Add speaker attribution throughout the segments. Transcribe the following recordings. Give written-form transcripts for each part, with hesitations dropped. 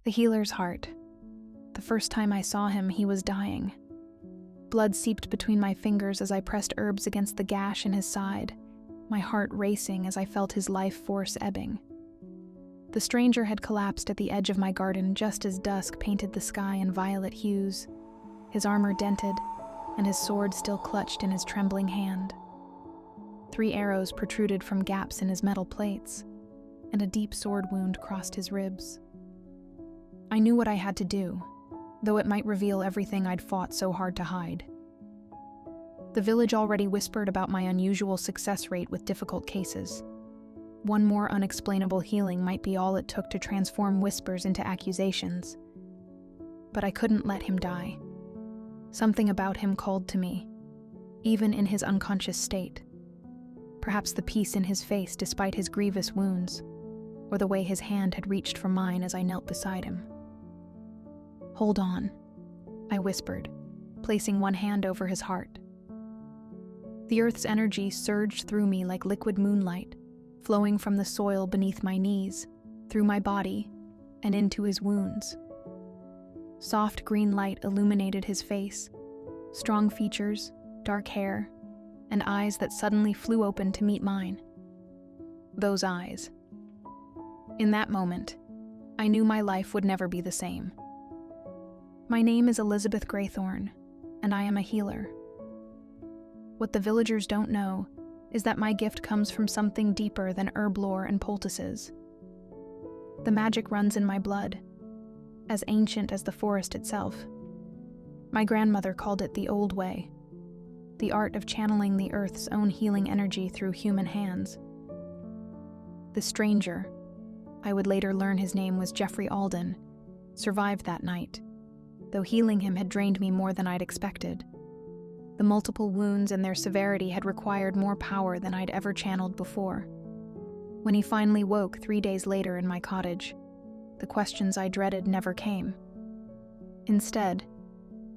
Speaker 1: The healer's heart. The first time I saw him, he was dying. Blood seeped between my fingers as I pressed herbs against the gash in his side, my heart racing as I felt his life force ebbing. The stranger had collapsed at the edge of my garden just as dusk painted the sky in violet hues, his armor dented, and his sword still clutched in his trembling hand. 3 arrows protruded from gaps in his metal plates, and a deep sword wound crossed his ribs. I knew what I had to do, though it might reveal everything I'd fought so hard to hide. The village already whispered about my unusual success rate with difficult cases. One more unexplainable healing might be all it took to transform whispers into accusations. But I couldn't let him die. Something about him called to me, even in his unconscious state. Perhaps the peace in his face despite his grievous wounds, or the way his hand had reached for mine as I knelt beside him. "Hold on," I whispered, placing one hand over his heart. The earth's energy surged through me like liquid moonlight, flowing from the soil beneath my knees, through my body, and into his wounds. Soft green light illuminated his face, strong features, dark hair, and eyes that suddenly flew open to meet mine. Those eyes. In that moment, I knew my life would never be the same. My name is Elizabeth Greythorne, and I am a healer. What the villagers don't know is that my gift comes from something deeper than herb lore and poultices. The magic runs in my blood, as ancient as the forest itself. My grandmother called it the old way, the art of channeling the earth's own healing energy through human hands. The stranger, I would later learn his name was Geoffrey Alden, survived that night, though healing him had drained me more than I'd expected. The multiple wounds and their severity had required more power than I'd ever channeled before. When he finally woke 3 days later in my cottage, the questions I dreaded never came. Instead,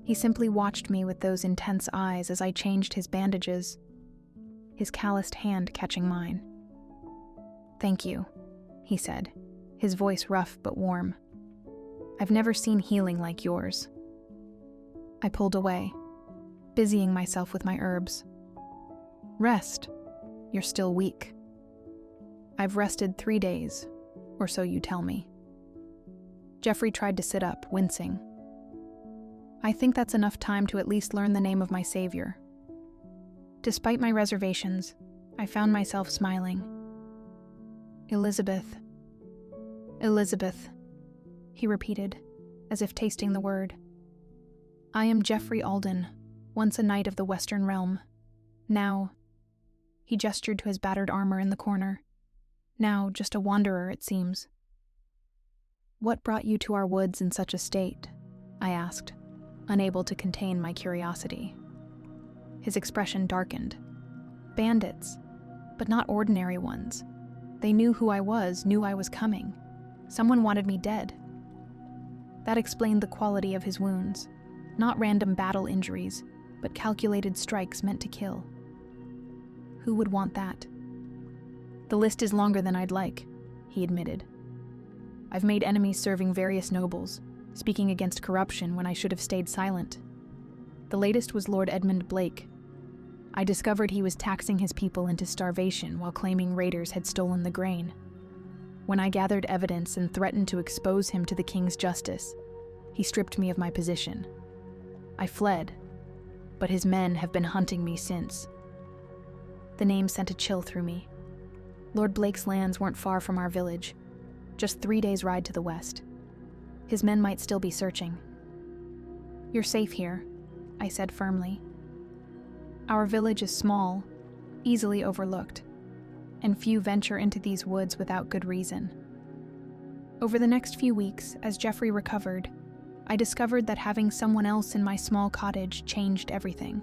Speaker 1: he simply watched me with those intense eyes as I changed his bandages, his calloused hand catching mine. "Thank you," he said, his voice rough but warm. "I've never seen healing like yours." I pulled away, busying myself with my herbs. "Rest. You're still weak." "I've rested 3 days, or so you tell me." Geoffrey tried to sit up, wincing. "I think that's enough time to at least learn the name of my savior." Despite my reservations, I found myself smiling. Elizabeth, he repeated, as if tasting the word. "I am Geoffrey Alden, once a knight of the Western Realm. Now," he gestured to his battered armor in the corner, "now just a wanderer, it seems." "What brought you to our woods in such a state?" I asked, unable to contain my curiosity. His expression darkened. "Bandits, but not ordinary ones. They knew who I was, knew I was coming. Someone wanted me dead." That explained the quality of his wounds. Not random battle injuries, but calculated strikes meant to kill. Who would want that? "The list is longer than I'd like," he admitted. "I've made enemies serving various nobles, speaking against corruption when I should have stayed silent. The latest was Lord Edmund Blake. I discovered he was taxing his people into starvation while claiming raiders had stolen the grain. When I gathered evidence and threatened to expose him to the king's justice, he stripped me of my position. I fled, but his men have been hunting me since." The name sent a chill through me. Lord Blake's lands weren't far from our village, just 3 days' ride to the west. His men might still be searching. "You're safe here," I said firmly. "Our village is small, easily overlooked, and few venture into these woods without good reason." Over the next few weeks, as Geoffrey recovered, I discovered that having someone else in my small cottage changed everything.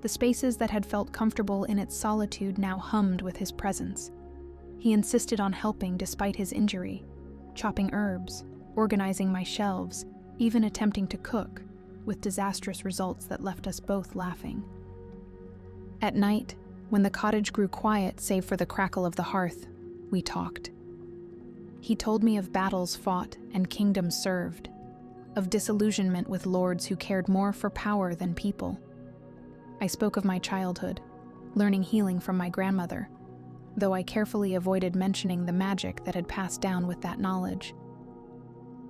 Speaker 1: The spaces that had felt comfortable in its solitude now hummed with his presence. He insisted on helping despite his injury, chopping herbs, organizing my shelves, even attempting to cook, with disastrous results that left us both laughing. At night, when the cottage grew quiet save for the crackle of the hearth, we talked. He told me of battles fought and kingdoms served, of disillusionment with lords who cared more for power than people. I spoke of my childhood, learning healing from my grandmother, though I carefully avoided mentioning the magic that had passed down with that knowledge.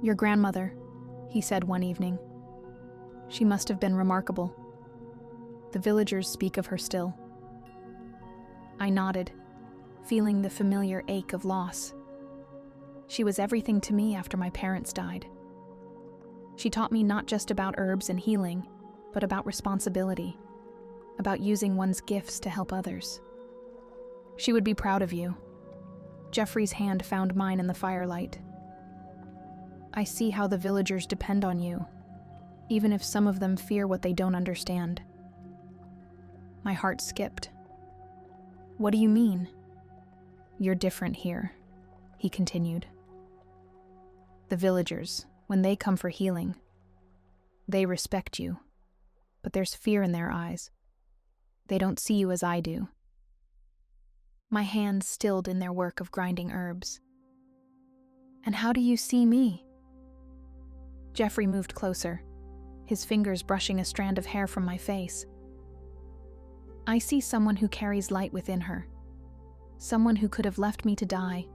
Speaker 1: "Your grandmother," he said one evening. "She must have been remarkable. The villagers speak of her still." I nodded, feeling the familiar ache of loss. She was everything to me after my parents died. She taught me not just about herbs and healing, but about responsibility, about using one's gifts to help others. "She would be proud of you." Geoffrey's hand found mine in the firelight. "I see how the villagers depend on you, even if some of them fear what they don't understand." My heart skipped. "What do you mean?" "You're different here," he continued. "The villagers, when they come for healing, they respect you, but there's fear in their eyes. They don't see you as I do." My hands stilled in their work of grinding herbs. "And how do you see me?" Geoffrey moved closer, his fingers brushing a strand of hair from my face. "I see someone who carries light within her. Someone who could have left me to die,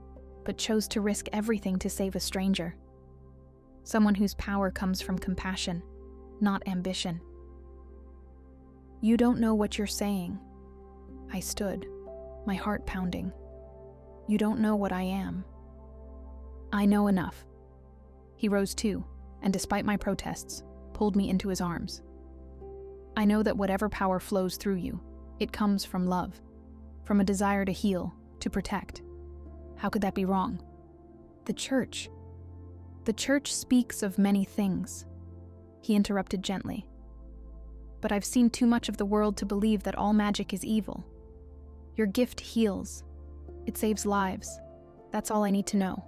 Speaker 1: but chose to risk everything to save a stranger. Someone whose power comes from compassion, not ambition." "You don't know what you're saying." I stood, my heart pounding. "You don't know what I am." "I know enough." He rose too, and despite my protests, pulled me into his arms. "I know that whatever power flows through you, it comes from love, from a desire to heal, to protect. How could that be wrong?" The church speaks of many things," he interrupted gently. "But I've seen too much of the world to believe that all magic is evil. Your gift heals. It saves lives. That's all I need to know."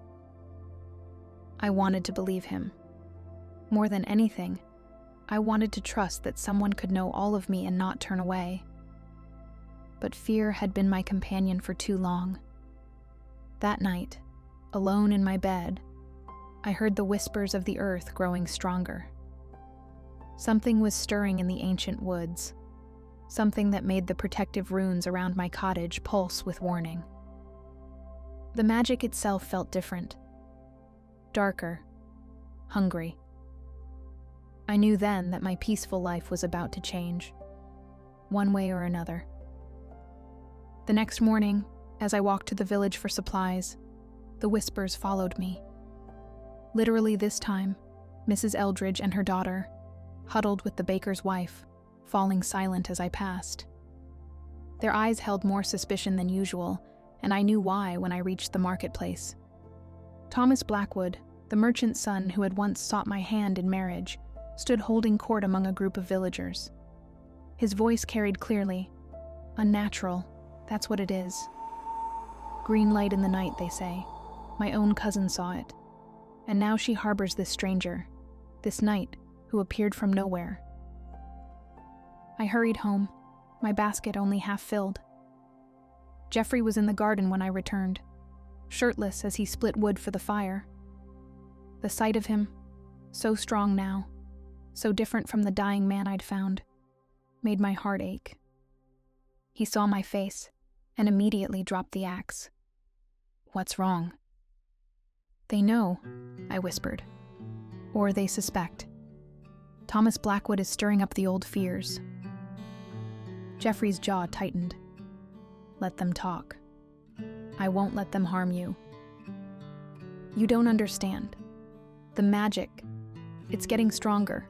Speaker 1: I wanted to believe him. More than anything, I wanted to trust that someone could know all of me and not turn away. But fear had been my companion for too long. That night, alone in my bed, I heard the whispers of the earth growing stronger. Something was stirring in the ancient woods, something that made the protective runes around my cottage pulse with warning. The magic itself felt different, darker, hungry. I knew then that my peaceful life was about to change, one way or another. The next morning, as I walked to the village for supplies, the whispers followed me. Literally this time, Mrs. Eldridge and her daughter, huddled with the baker's wife, falling silent as I passed. Their eyes held more suspicion than usual, and I knew why when I reached the marketplace. Thomas Blackwood, the merchant's son who had once sought my hand in marriage, stood holding court among a group of villagers. His voice carried clearly, "Unnatural, that's what it is. Green light in the night, they say. My own cousin saw it. And now she harbors this stranger, this knight, who appeared from nowhere." I hurried home, my basket only half filled. Geoffrey was in the garden when I returned, shirtless as he split wood for the fire. The sight of him, so strong now, so different from the dying man I'd found, made my heart ache. He saw my face and immediately dropped the axe. "What's wrong?" "They know," I whispered. "Or they suspect. Thomas Blackwood is stirring up the old fears." Geoffrey's jaw tightened. "Let them talk. I won't let them harm you." "You don't understand. The magic, it's getting stronger.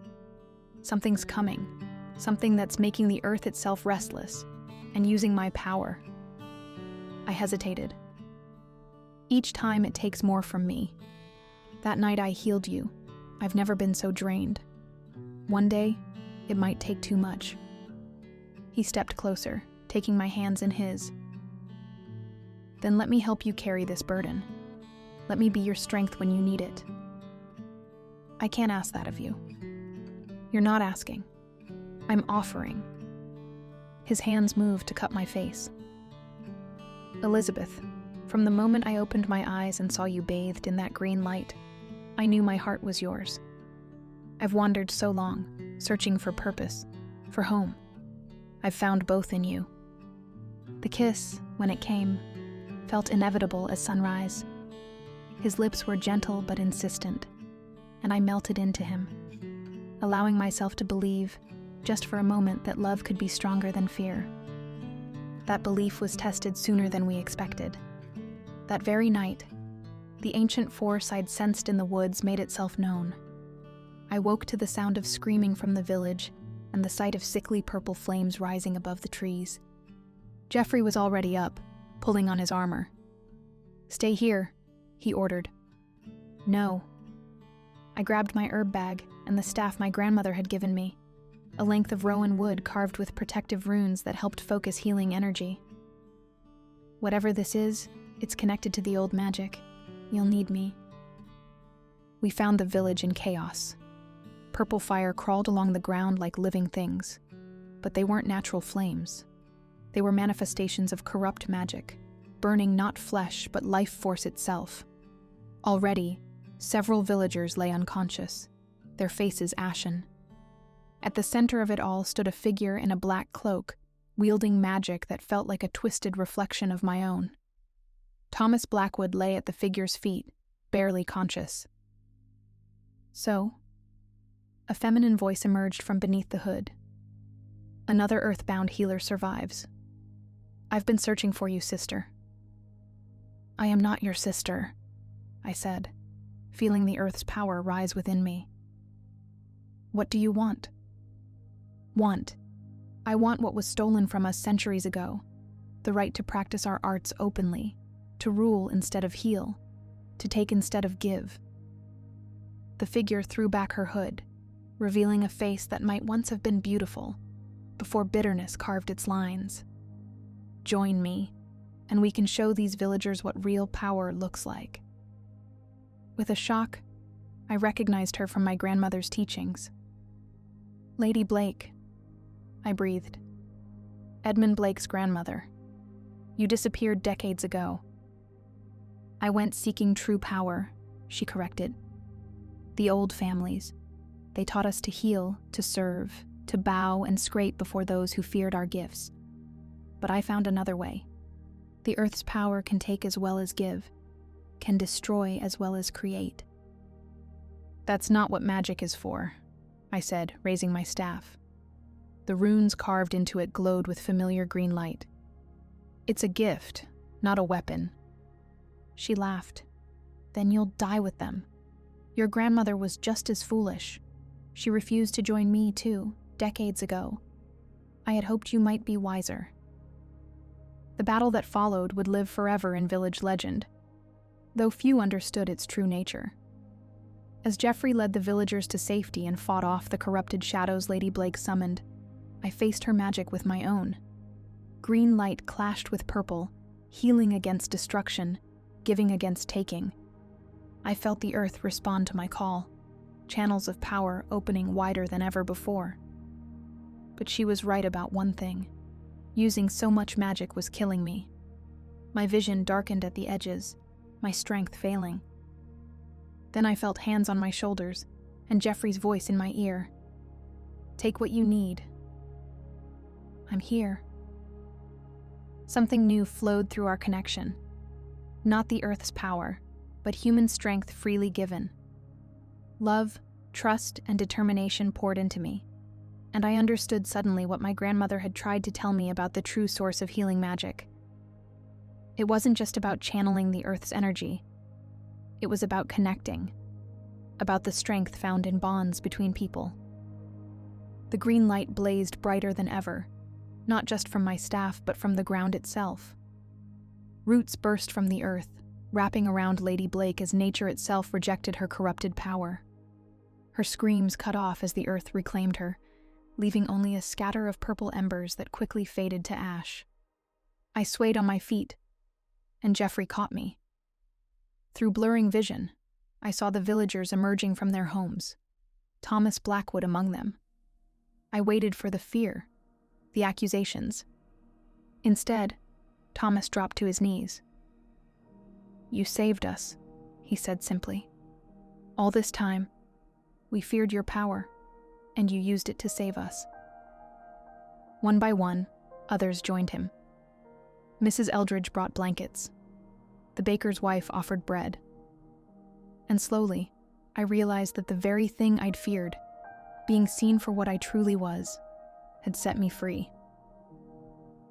Speaker 1: Something's coming, something that's making the earth itself restless, and using my power." I hesitated. "Each time it takes more from me. That night I healed you. I've never been so drained. One day, it might take too much." He stepped closer, taking my hands in his. "Then let me help you carry this burden. Let me be your strength when you need it." "I can't ask that of you." "You're not asking. I'm offering." His hands moved to cup my face. "Elizabeth, From the moment I opened my eyes and saw you bathed in that green light, I knew my heart was yours. I've wandered so long, searching for purpose, for home. I've found both in you. The kiss, when it came, felt inevitable as sunrise. His lips were gentle but insistent, and I melted into him, allowing myself to believe, just for a moment, that love could be stronger than fear. That belief was tested sooner than we expected. That very night, the ancient force I'd sensed in the woods made itself known. I woke to the sound of screaming from the village and the sight of sickly purple flames rising above the trees. Geoffrey was already up, pulling on his armor. "Stay here," he ordered. "No." I grabbed my herb bag and the staff my grandmother had given me, a length of rowan wood carved with protective runes that helped focus healing energy. "Whatever this is, it's connected to the old magic. You'll need me." We found the village in chaos. Purple fire crawled along the ground like living things, but they weren't natural flames. They were manifestations of corrupt magic, burning not flesh but life force itself. Already, several villagers lay unconscious, their faces ashen. At the center of it all stood a figure in a black cloak, wielding magic that felt like a twisted reflection of my own. Thomas Blackwood lay at the figure's feet, barely conscious. "So," a feminine voice emerged from beneath the hood. "Another earthbound healer survives. I've been searching for you, sister." "I am not your sister," I said, feeling the earth's power rise within me. "What do you want?" "Want. I want what was stolen from us centuries ago. The right to practice our arts openly, to rule instead of heal, to take instead of give." The figure threw back her hood, revealing a face that might once have been beautiful, before bitterness carved its lines. "Join me, and we can show these villagers what real power looks like." With a shock, I recognized her from my grandmother's teachings. "Lady Blake," I breathed. "Edmund Blake's grandmother. You disappeared decades ago." "I went seeking true power," she corrected. "The old families. They taught us to heal, to serve, to bow and scrape before those who feared our gifts. But I found another way. The earth's power can take as well as give, can destroy as well as create." "That's not what magic is for," I said, raising my staff. The runes carved into it glowed with familiar green light. "It's a gift, not a weapon." She laughed. "Then you'll die with them. Your grandmother was just as foolish. She refused to join me, too, decades ago. I had hoped you might be wiser." The battle that followed would live forever in village legend, though few understood its true nature. As Geoffrey led the villagers to safety and fought off the corrupted shadows Lady Blake summoned, I faced her magic with my own. Green light clashed with purple, healing against destruction, giving against taking. I felt the earth respond to my call, channels of power opening wider than ever before. But she was right about one thing. Using so much magic was killing me. My vision darkened at the edges, my strength failing. Then I felt hands on my shoulders and Geoffrey's voice in my ear. "Take what you need." "I'm here." Something new flowed through our connection. Not the earth's power, but human strength freely given. Love, trust, and determination poured into me, and I understood suddenly what my grandmother had tried to tell me about the true source of healing magic. It wasn't just about channeling the earth's energy. It was about connecting, about the strength found in bonds between people. The green light blazed brighter than ever, not just from my staff but from the ground itself. Roots burst from the earth, wrapping around Lady Blake as nature itself rejected her corrupted power. Her screams cut off as the earth reclaimed her, leaving only a scatter of purple embers that quickly faded to ash. I swayed on my feet, and Geoffrey caught me. Through blurring vision, I saw the villagers emerging from their homes, Thomas Blackwood among them. I waited for the fear, the accusations. Instead, Thomas dropped to his knees. "You saved us," he said simply. "All this time, we feared your power, and you used it to save us." One by one, others joined him. Mrs. Eldridge brought blankets. The baker's wife offered bread. And slowly, I realized that the very thing I'd feared, being seen for what I truly was, had set me free.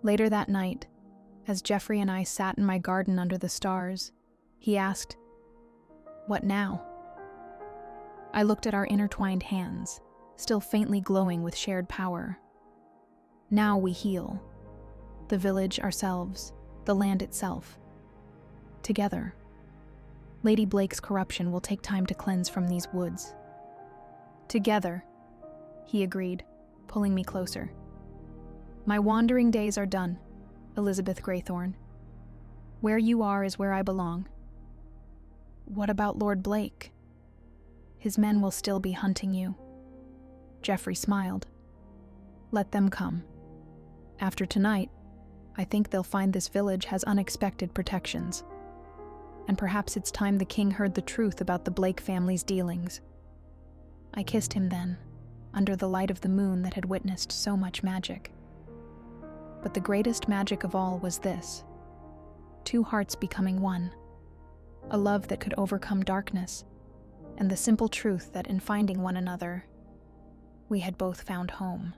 Speaker 1: Later that night, as Geoffrey and I sat in my garden under the stars, he asked, "What now?" I looked at our intertwined hands, still faintly glowing with shared power. Now we heal. The village, ourselves, the land itself. Together. Lady Blake's corruption will take time to cleanse from these woods. Together, he agreed, pulling me closer. My wandering days are done, Elizabeth Greythorne. Where you are is where I belong. What about Lord Blake? His men will still be hunting you. Geoffrey smiled. Let them come. After tonight, I think they'll find this village has unexpected protections. And perhaps it's time the king heard the truth about the Blake family's dealings. I kissed him then, under the light of the moon that had witnessed so much magic. But the greatest magic of all was this: two hearts becoming one, a love that could overcome darkness, and the simple truth that in finding one another, we had both found home.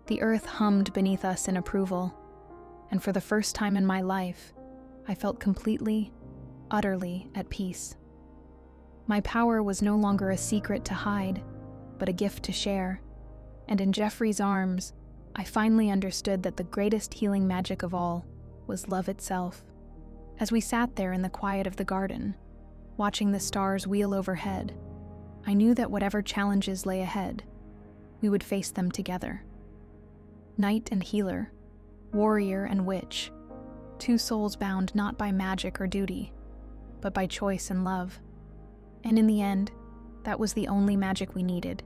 Speaker 1: The earth hummed beneath us in approval, and for the first time in my life, I felt completely, utterly at peace. My power was no longer a secret to hide, but a gift to share, and in Geoffrey's arms, I finally understood that the greatest healing magic of all was love itself. As we sat there in the quiet of the garden, watching the stars wheel overhead, I knew that whatever challenges lay ahead, we would face them together. Knight and healer, warrior and witch, two souls bound not by magic or duty, but by choice and love. And in the end, that was the only magic we needed.